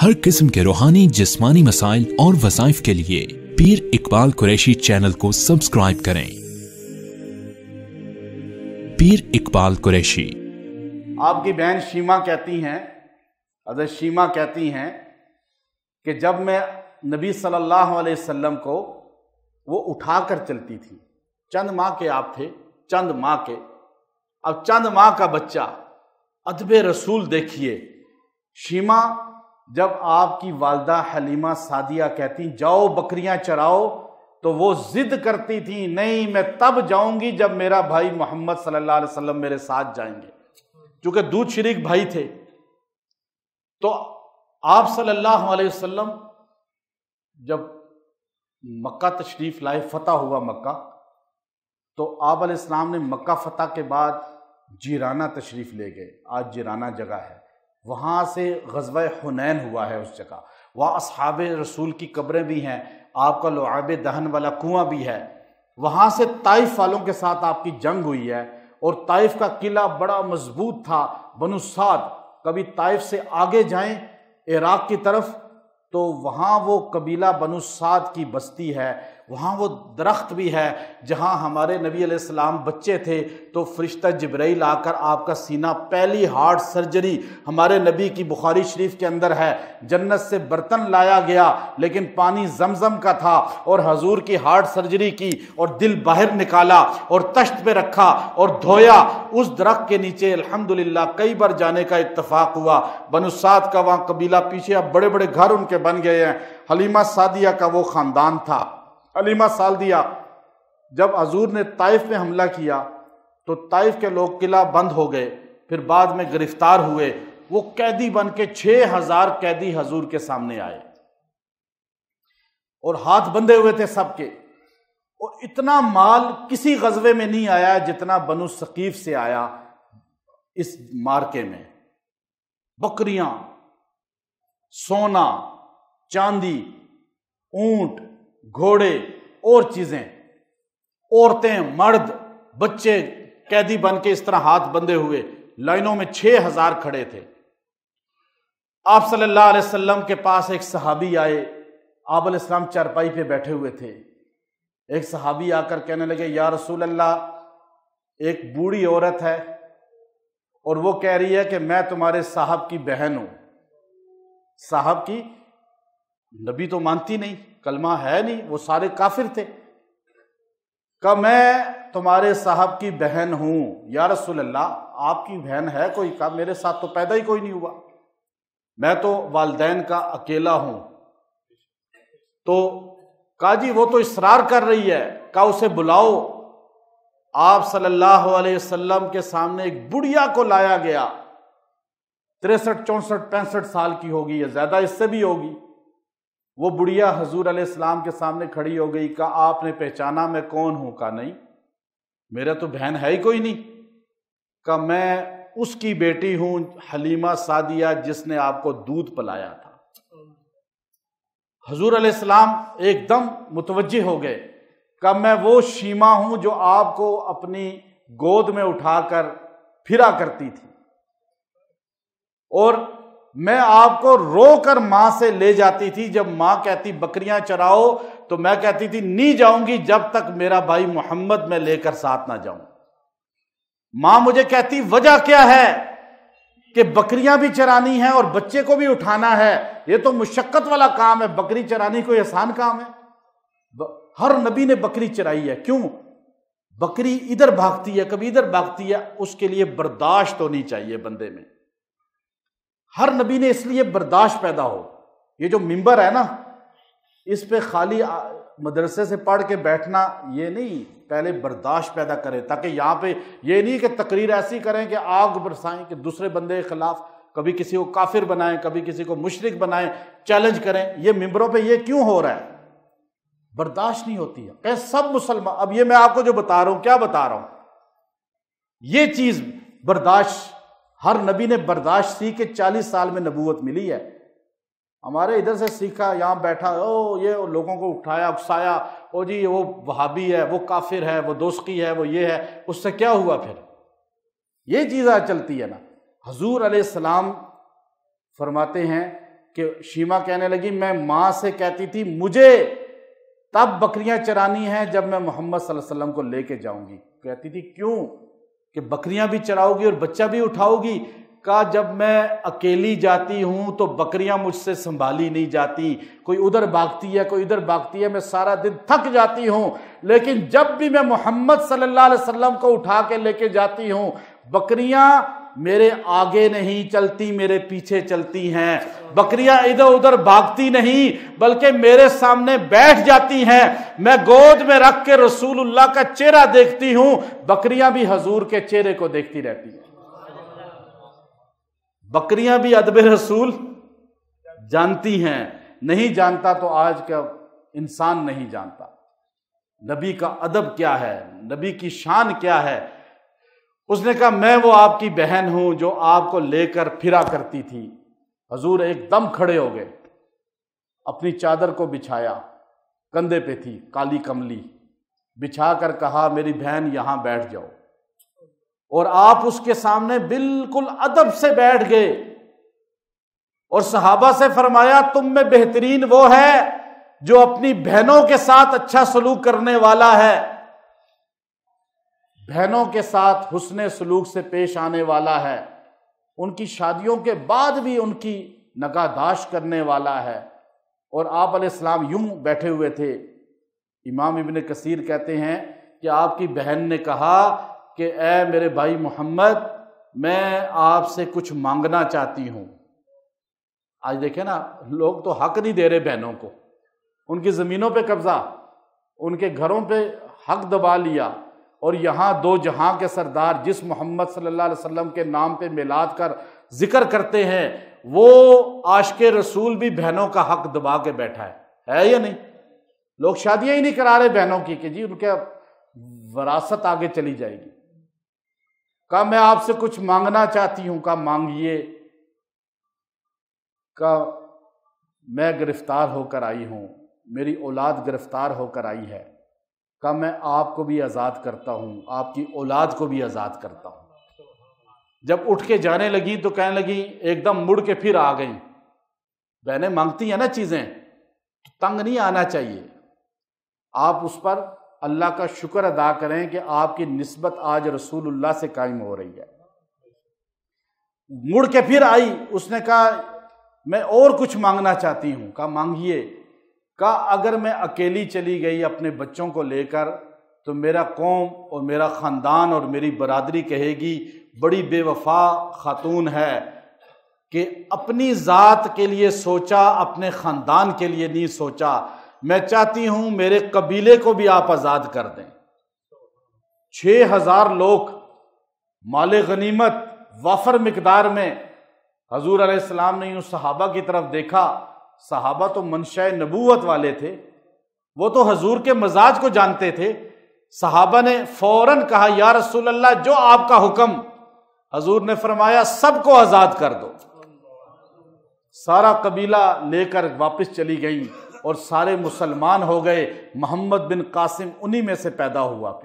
हर किस्म के रूहानी जिस्मानी मसाइल और वज़ाइफ के लिए पीर इकबाल कुरैशी चैनल को सब्सक्राइब करें। पीर इकबाल कुरैशी। आपकी बहन शीमा कहती हैं, हज़रत शीमा कहती हैं कि जब मैं नबी सल्लल्लाहु अलैहि वसल्लम को वो उठाकर चलती थी, चंद माह के आप थे, चंद माह के, अब चंद माह का बच्चा, अदब रसूल देखिए। शीमा जब आपकी वालदा हलीमा सादिया कहती जाओ बकरियां चराओ, तो वो जिद करती थी नहीं मैं तब जाऊंगी जब मेरा भाई मोहम्मद सल्लल्लाहु अलैहि वसल्लम मेरे साथ जाएंगे, क्योंकि दूध शरीक भाई थे। तो आप सल्लल्लाहु अलैहि वसल्लम जब मक्का तशरीफ लाए, फतह हुआ मक्का, तो आप अलैहिस्सलाम ने मक्का फतह के बाद जिराना तशरीफ ले गए। आज जिराना जगह है, वहाँ से ग़ज़वा हुनैन हुआ है उस जगह। वहाँ अस्हाब रसूल की कब्रें भी हैं, आपका लुआब दहन वाला कुआं भी है। वहाँ से ताइफ वालों के साथ आपकी जंग हुई है, और ताइफ का किला बड़ा मजबूत था। बनु साद, कभी ताइफ से आगे जाएं इराक़ की तरफ तो वहाँ वो कबीला बनु साद की बस्ती है, वहाँ वो दरख्त भी है जहाँ हमारे नबी अलैहिस्सलाम बच्चे थे तो फरिश्ता जिब्राइल आकर आपका सीना, पहली हार्ट सर्जरी हमारे नबी की बुखारी शरीफ के अंदर है। जन्नत से बर्तन लाया गया लेकिन पानी जमजम का था, और हजूर की हार्ट सर्जरी की और दिल बाहर निकाला और तश्त पे रखा और धोया। उस दरख्त के नीचे अल्हम्दुलिल्लाह कई बार जाने का इत्तफाक हुआ। बनु साद का वहाँ कबीला, पीछे अब बड़े बड़े घर उनके बन गए हैं। हलीमा सादिया का वो ख़ानदान था। हलीमा सादिया जब हजूर ने ताइफ में हमला किया तो ताइफ के लोग किला बंद हो गए, फिर बाद में गिरफ्तार हुए। वो कैदी बन के 6000 कैदी हजूर के सामने आए और हाथ बंधे हुए थे सबके। और इतना माल किसी गज़वे में नहीं आया जितना बनु सकीफ से आया इस मार्के में। बकरियां, सोना, चांदी, ऊंट, घोड़े और चीजें, औरतें, मर्द, बच्चे कैदी बन के इस तरह हाथ बंधे हुए लाइनों में 6000 खड़े थे। आप सल्लल्लाहु अलैहि वसल्लम के पास एक सहाबी आए। आप अलैहिस्सलाम चारपाई पे बैठे हुए थे। एक सहाबी आकर कहने लगे, या रसूल अल्लाह, एक बूढ़ी औरत है और वो कह रही है कि मैं तुम्हारे साहब की बहन हूं। साहब की, नबी तो मानती नहीं, कलमा है नहीं, वो सारे काफिर थे। कहा मैं तुम्हारे साहब की बहन हूं। या रसूल अल्लाह, आपकी बहन है कोई? कहा मेरे साथ तो पैदा ही कोई नहीं हुआ, मैं तो वालिदैन का अकेला हूं। तो कहा जी वो तो इसरार कर रही है। कहा उसे बुलाओ। आप सल्लल्लाहु अलैहि वसल्लम के सामने एक बुढ़िया को लाया गया, 63, 64, 65 साल की होगी या ज्यादा इससे भी होगी। वो बुढ़िया हजूर अलैहिस्सलाम के सामने खड़ी हो गई। कहा आपने पहचाना मैं कौन हूं? कहा नहीं, मेरा तो बहन है ही कोई नहीं। कहा मैं उसकी बेटी हूं, हलीमा सादिया, जिसने आपको दूध पिलाया था। हजूर अलैहिस्सलाम एकदम मुतवज्जे हो गए। कहा मैं वो शीमा हूं जो आपको अपनी गोद में उठाकर फिरा करती थी, और मैं आपको रोकर मां से ले जाती थी। जब मां कहती बकरियां चराओ तो मैं कहती थी नहीं जाऊंगी जब तक मेरा भाई मोहम्मद मैं लेकर साथ ना जाऊं। मां मुझे कहती वजह क्या है कि बकरियां भी चरानी है और बच्चे को भी उठाना है, ये तो मुशक्कत वाला काम है, बकरी चरानी कोई आसान काम है? हर नबी ने बकरी चराई है। क्यों? बकरी इधर भागती है, कभी इधर भागती है, उसके लिए बर्दाश्त होनी चाहिए बंदे में। हर नबी ने इसलिए बर्दाश्त पैदा हो। ये जो मिंबर है ना, इस पे खाली मदरसे से पढ़ के बैठना ये नहीं, पहले बर्दाश्त पैदा करें, ताकि यहाँ पे ये नहीं कि तकरीर ऐसी करें कि आग बरसाएं कि दूसरे बंदे के खिलाफ, कभी किसी को काफिर बनाएं, कभी किसी को मुशरिक बनाएं, चैलेंज करें। ये मिंबरों पे ये क्यों हो रहा है? बर्दाश्त नहीं होती है। सब मुसलमान, अब ये मैं आपको जो बता रहा हूं, क्या बता रहा हूं, ये चीज बर्दाश्त, हर नबी ने बर्दाश्त सीख के 40 साल में नबूवत मिली है। हमारे इधर से सीखा, यहाँ बैठा, ओ ये लोगों को उठाया, उकसाया, ओ जी वो वहाबी है, वो काफिर है, वो दोस्ती है, वो ये है, उससे क्या हुआ? फिर ये चीज़ आज चलती है ना। हुजूर अलैहिस्सलाम फरमाते हैं کہ شیما کہنے لگی میں ماں سے کہتی تھی مجھے تب بکریاں چرانی ہیں جب میں محمد صلی اللہ علیہ وسلم کو لے کے جاؤں گی. کہتی تھی کیوں؟ کہ بکریاں بھی چراؤ گی اور بچہ بھی اٹھاؤ گی. کہا جب میں اکیلی جاتی ہوں تو بکریاں مجھ سے سنبھالی نہیں جاتی، کوئی ادھر بھاگتی ہے کوئی ادھر بھاگتی ہے، میں سارا دن تھک جاتی ہوں، لیکن جب بھی میں محمد صلی اللہ علیہ وسلم کو اٹھا کے لے کے جاتی ہوں بکریاں میرے آگے نہیں چلتی، میرے پیچھے چلتی ہیں. بکریاں ادھر ادھر بھاگتی نہیں بلکہ میرے سامنے بیٹھ جاتی ہیں. میں گود میں رکھ کے رسول اللہ کا چہرہ دیکھتی ہوں، بکریاں بھی حضور کے چہرے کو دیکھتی رہتی ہیں. بکریاں بھی ادب رسول جانتی ہیں. نہیں جانتا تو آج کا انسان نہیں جانتا نبی کا ادب کیا ہے، نبی کی شان کیا ہے. اس نے کہا میں وہ آپ کی بہن ہوں جو آپ کو لے کر پھرا کرتی تھی. حضور ایک دم کھڑے ہو گئے، اپنی چادر کو بچھایا، کندھے پہ تھی کالی کملی، بچھا کر کہا میری بہن یہاں بیٹھ جاؤ. اور آپ اس کے سامنے بالکل ادب سے بیٹھ گئے اور صحابہ سے فرمایا تم میں بہترین وہ ہے جو اپنی بہنوں کے ساتھ اچھا سلوک کرنے والا ہے، بہنوں کے ساتھ حسن سلوک سے پیش آنے والا ہے، ان کی شادیوں کے بعد بھی ان کی نگہداشت کرنے والا ہے. اور آپ علیہ السلام یوں بیٹھے ہوئے تھے. امام ابن کثیر کہتے ہیں کہ آپ کی بہن نے کہا کہ اے میرے بھائی محمد میں آپ سے کچھ مانگنا چاہتی ہوں. آج دیکھیں نا لوگ تو حق نہیں دے رہے بہنوں کو، ان کی زمینوں پہ قبضہ، ان کے گھروں پہ حق دبا لیا. اور یہاں دو جہاں کے سردار جس محمد صلی اللہ علیہ وسلم کے نام پہ میلاد کر ذکر کرتے ہیں وہ عاشق رسول بھی بہنوں کا حق دبا کے بیٹھا ہے یا نہیں؟ لوگ شادیاں ہی نہیں کرا رہے بہنوں کی کہ جی ان کے وراثت آگے چلی جائے گی. کہا میں آپ سے کچھ مانگنا چاہتی ہوں. کہا مانگیے. کہا میں گرفتار ہو کر آئی ہوں، میری اولاد گرفتار ہو کر آئی ہے. کہا میں آپ کو بھی آزاد کرتا ہوں، آپ کی اولاد کو بھی آزاد کرتا ہوں. جب اٹھ کے جانے لگی تو کہنے لگی ایک دم مڑ کے پھر آ گئی. بہنیں مانگتی ہیں نا چیزیں، تنگ نہیں آنا چاہیے. آپ اس پر اللہ کا شکر ادا کریں کہ آپ کی نسبت آج رسول اللہ سے قائم ہو رہی ہے. مڑ کے پھر آئی. اس نے کہا میں اور کچھ مانگنا چاہتی ہوں. کہا مانگیے. کہا اگر میں اکیلی چلی گئی اپنے بچوں کو لے کر تو میرا قوم اور میرا خاندان اور میری برادری کہے گی بڑی بے وفا خاتون ہے کہ اپنی ذات کے لیے سوچا، اپنے خاندان کے لیے نہیں سوچا. میں چاہتی ہوں میرے قبیلے کو بھی آپ آزاد کر دیں. 6000 لوگ مال غنیمت وافر مقدار میں. حضور علیہ السلام نے یوں صحابہ کی طرف دیکھا. صحابہ تو منشأ نبوت والے تھے، وہ تو حضور کے مزاج کو جانتے تھے. صحابہ نے فوراً کہا یا رسول اللہ جو آپ کا حکم. حضور نے فرمایا سب کو آزاد کر دو. سارا قبیلہ لے کر واپس چلی گئیں اور سارے مسلمان ہو گئے. محمد بن قاسم انہی میں سے پیدا ہوا.